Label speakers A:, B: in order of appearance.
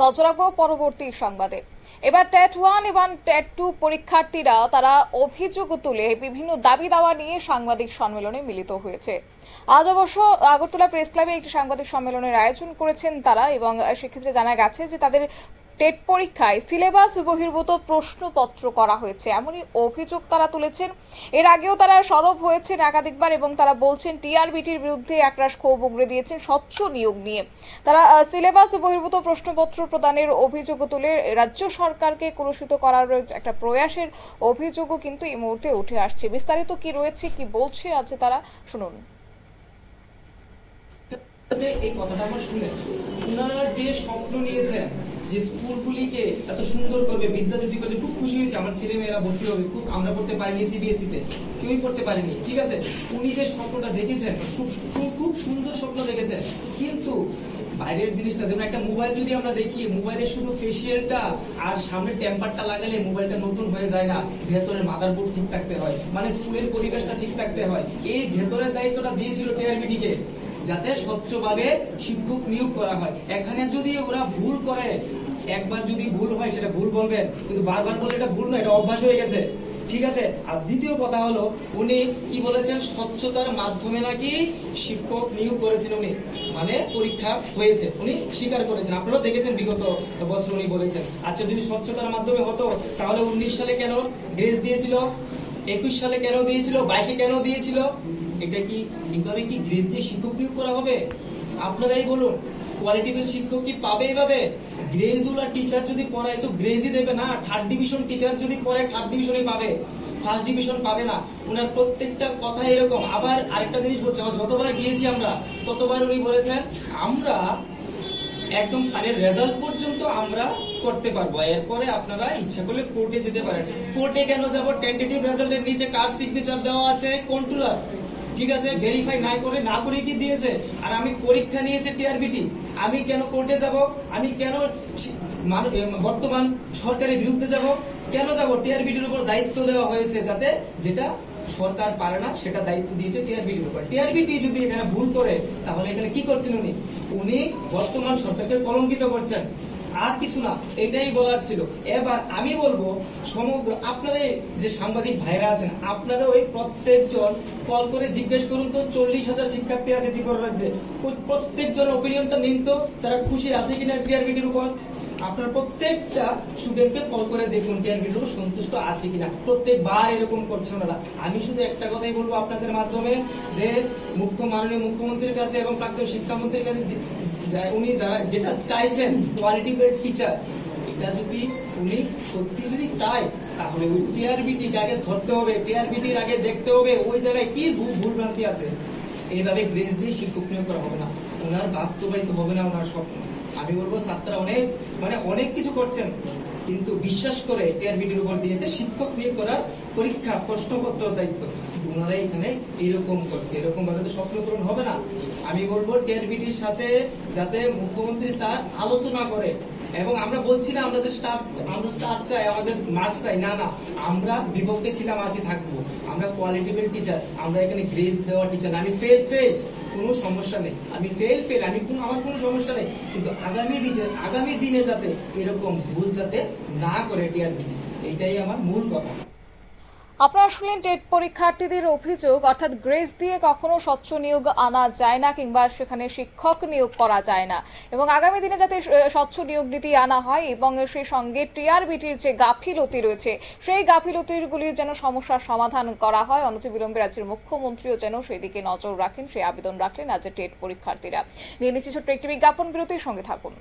A: নজর রাখবো পরবর্তী সংবাদে। এবার টেট 1 এবং টেট 2 পরীক্ষার্থীরা তারা অভিযোগ তুলে বিভিন্ন দাবি দাওয়া নিয়ে সাংবাদিক সম্মেলনে মিলিত হয়েছে। আজ অবশ্য আগরতলা প্রেস ক্লাবে একটি সাংবাদিক সম্মেলনের আয়োজন করেছেন তারা, এবং সেক্ষেত্রে জানা গেছে যে তাদের টেট পরীক্ষায় সিলেবাস বহির্ভূত প্রশ্নপত্র করা হয়েছে, এমনই অভিযোগ তারা তুলেছেন। এর আগেও তারা সরব হয়েছেন একাধিকবার এবং তারা বলছেন টিআরবিটির বিরুদ্ধে একরাশ ক্ষোভ উগরে দিয়েছেন স্বচ্ছ নিয়োগ নিয়ে। তারা সিলেবাস বহির্ভূত প্রশ্নপত্র প্রদানের অভিযোগ তুলে রাজ্য সরকারকে কলুষিত করার একটা প্রয়াসের অভিযোগও কিন্তু এই মুহূর্তে উঠে আসছে। বিস্তারিত কি রয়েছে, কি বলছে আছে তারা, শুনুন।
B: এই কথাটা আমার শুনে ওনারা যে স্বপ্ন নিয়েছেন যে স্কুলগুলিকে এত সুন্দর করবে, বিদ্যাজ্যোতি করছে, খুব খুশি হয়েছে আমার ছেলে মেয়েরা ভর্তি হবে। খুব আমরা পড়তে পারিনি সিবিএসই তে, কেউই পড়তে পারেনি, ঠিক আছে। উনি যে স্বপ্নটা দেখেছেন খুব খুব সুন্দর স্বপ্ন দেখেছেন, কিন্তু বাইরের জিনিসটা যেমন একটা মোবাইল যদি আমরা দেখি, মোবাইলের শুধু ফেসিয়ালটা আর সামনে টেম্পারটা লাগালে মোবাইলটা নতুন হয়ে যায় না, ভেতরের মাদারবোর্ড ঠিক থাকতে হয়, মানে স্কুলের পরিবেশটা ঠিক থাকতে হয়। এই ভেতরের দায়িত্বটা দিয়েছিল টিআরবিটি কে, যাতে স্বচ্ছভাবে শিক্ষক নিয়োগ করা হয়। এখানে যদি ওরা ভুল করে, একবার যদি ভুল হয় সেটা ভুল বলবেন, কিন্তু বারবার বলে এটা ভুল নয়, এটা অভ্যাস হয়ে গেছে, ঠিক আছে। আর দ্বিতীয় কথা হলো, উনি কি বলেছেন, স্বচ্ছতার মাধ্যমে নাকি শিক্ষক নিয়োগ করেছেন উনি, মানে পরীক্ষা হয়েছে, উনি স্বীকার করেছেন। আপনারা দেখেছেন বিগত বছর উনি বলেছেন। আচ্ছা, যদি স্বচ্ছতার মাধ্যমে হতো তাহলে 19 সালে কেন গ্রেস দিয়েছিল, 21 সালে কেন দিয়েছিল, 22-এ কেন দিয়েছিল? এটা কি এইভাবে কি গ্রেস দিয়ে শিক্ষক নিয়োগ করা হবে? আপনারাই বলুন, কোয়ালিটিফুল শিক্ষক কি পাবে এইভাবে? গ্রেজুলার টিচার যদি পড়ায় তো গ্রেজই দেবে না, থার্ড ডিভিশন টিচার যদি পড়ে থার্ড ডিভিশনই পাবে, ফার্স্ট ডিভিশন পাবে না। ওনার প্রত্যেকটা কথা এরকম। আবার আরেকটা জিনিস বলছে, যতবার গিয়েছি আমরা ততবার উনি বলেছেন আমরা একদম ফাইনাল রেজাল্ট পর্যন্ত আমরা করতে পারবো, এরপরে আপনারা ইচ্ছা করলে কোর্টে যেতে পারেন। কোর্টে কেন যাব? টেন্টেটিভ রেজাল্টের নিচে কার সিগনেচার দেওয়া আছে? কন্ট্রোলার, ঠিক আছে। ভেরিফাই না করে কি দিয়েছে? আর আমি পরীক্ষা নিয়েছে টিআরবিটি, আমি কেন কোর্টে যাব? আমি কেন বর্তমান সরকারের বিরুদ্ধে যাব? কেন যাব? টিআরবিটির উপর দায়িত্ব দেওয়া হয়েছে, যাতে যেটা সরকার পারে না সেটা দায়িত্ব দিয়েছে টিআরবিটির উপর। টিআরবিটি যদি এখানে ভুল করে তাহলে এখানে কি করছেন উনি? উনি বর্তমান সরকারকে কলঙ্কিত করছেন, আর কিছু না, এটাই বলার ছিল। এবার আমি বলবো, সমগ্র আপনারা যে সাংবাদিক ভাইরা আছেন, আপনারা ওই প্রত্যেকজন কল করে জিজ্ঞেস করুন তো, 40,000 শিক্ষার্থী আছে ত্রিপুরা রাজ্যে, প্রত্যেকজনের ওপিনিয়নটা নিন তো, তারা খুশি আছে কিনা টিআরবিটির উপর। আপনার প্রত্যেকটা স্টুডেন্টকে কল করে দেখুন টিআরবিটির উপর সন্তুষ্ট আছে কিনা। প্রত্যেকবার এরকম করছে ওনারা। আমি শুধু একটা কথাই বলবো আপনাদের মাধ্যমে, যে মাননীয় মুখ্যমন্ত্রীর কাছে এবং প্রাক্তন শিক্ষামন্ত্রীর কাছে, উনি যারা যেটা চাইছেন কোয়ালিটিফুল টিচার, এটা যদি উনি সত্যি যদি চায় তাহলে ওই টিআরবিটিকে আগে ধরতে হবে, টিআরবিটির আগে দেখতে হবে ওই জায়গায় কি ভুল ভ্রান্তি আছে। এইভাবে গ্রেস দিয়ে শিক্ষক নিয়োগ করা হবে না, ওনার বাস্তবায়িত হবে না ওনার স্বপ্ন। আমি বলবো ছাত্ররা অনেক কিছু করছেন, কিন্তু বিশ্বাস করে টিআরবিটির উপর দিয়েছে শিক্ষক নিয়োগ করার পরীক্ষা প্রশ্নপত্র দায়িত্ব, ওনারা এখানে এরকম করছে। এরকম ভাবে তো স্বপ্ন পূরণ হবে না। আমি বলবো টিআরবিটির সাথে যাতে মুখ্যমন্ত্রী স্যার আলোচনা করে, এবং আমরা বলছি না আমরা স্টার চাই, আমাদের মার্কস চাই, না না, আমরা বিপক্ষে ছিলাম, আজই থাকবো। আমরা কোয়ালিটিফুল টিচার, আমরা এখানে গ্রেস দেওয়া টিচার না। আমি ফেল কোনো সমস্যা নেই, আমি ফেল আমার কোনো সমস্যা নেই, কিন্তু আগামী দিনে যাতে এরকম ভুল যাতে না করে টিআরবিটি, এটাই আমার মূল কথা।
A: আপনারা শুনলেন টেট পরীক্ষার্থীদের অভিযোগ, অর্থাৎ গ্রেস দিয়ে কখনো স্বচ্ছ নিয়োগ আনা যায় না, কিংবা সেখানে শিক্ষক নিয়োগ করা যায় না, এবং আগামী দিনে যাতে স্বচ্ছ নিয়োগ নীতি আনা হয় এবং সেই সঙ্গে টিআরবিটির যে গাফিলতি রয়েছে সেই গাফিলতিগুলির যেন সমস্যার সমাধান করা হয়। অনতিবিলম্বে রাজ্যের মুখ্যমন্ত্রীও যেন সেই দিকে নজর রাখেন, সেই আবেদন রাখলেন রাজ্যের টেট পরীক্ষার্থীরা। নিয়ে নিচ্ছি ছোট্ট একটি বিজ্ঞাপন বিরতির, সঙ্গে থাকুন।